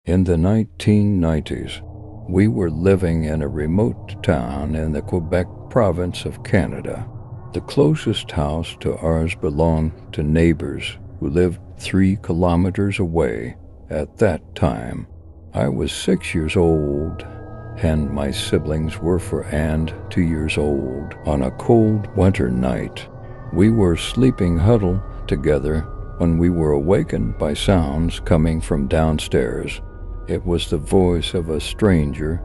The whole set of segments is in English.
In the 1990s, we were living in a remote town in the Quebec province of Canada. The closest house to ours belonged to neighbors who lived 3 kilometers away. At that time, I was 6 years old, and my siblings were 4 and 2 years old. On a cold winter night, we were sleeping huddled together when we were awakened by sounds coming from downstairs. It was the voice of a stranger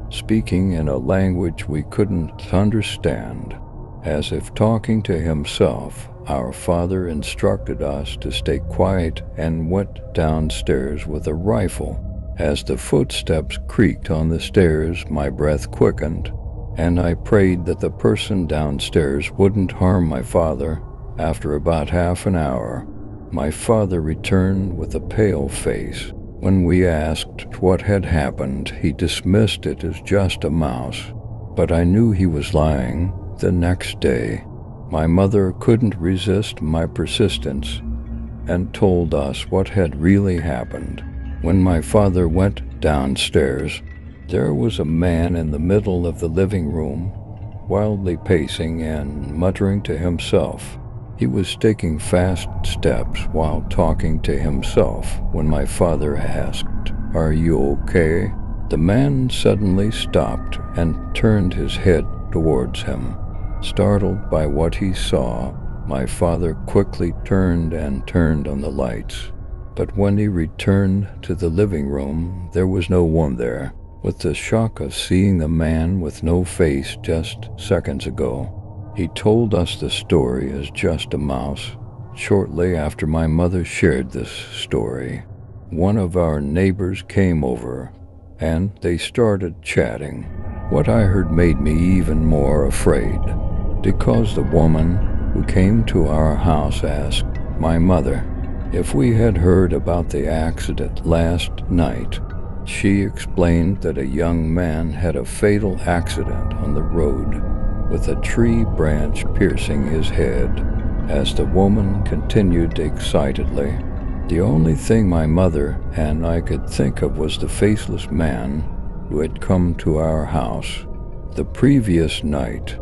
speaking in a language we couldn't understand. As if talking to himself, our father instructed us to stay quiet and went downstairs with a rifle. As the footsteps creaked on the stairs, my breath quickened, and I prayed that the person downstairs wouldn't harm my father. After about half an hour, my father returned with a pale face. When we asked what had happened, he dismissed it as just a mouse, but I knew he was lying. The next day, my mother couldn't resist my persistence and told us what had really happened. When my father went downstairs, there was a man in the middle of the living room, wildly pacing and muttering to himself. He was taking fast steps while talking to himself. When my father asked, "Are you okay?" the man suddenly stopped and turned his head towards him. Startled by what he saw, my father quickly turned on the lights. But when he returned to the living room, there was no one there. With the shock of seeing the man with no face just seconds ago, he told us the story as just a mouse. Shortly after my mother shared this story, one of our neighbors came over, and they started chatting. What I heard made me even more afraid, because the woman who came to our house asked my mother if we had heard about the accident last night. She explained that a young man had a fatal accident on the road, with a tree branch piercing his head. As the woman continued excitedly, the only thing my mother and I could think of was the faceless man who had come to our house the previous night.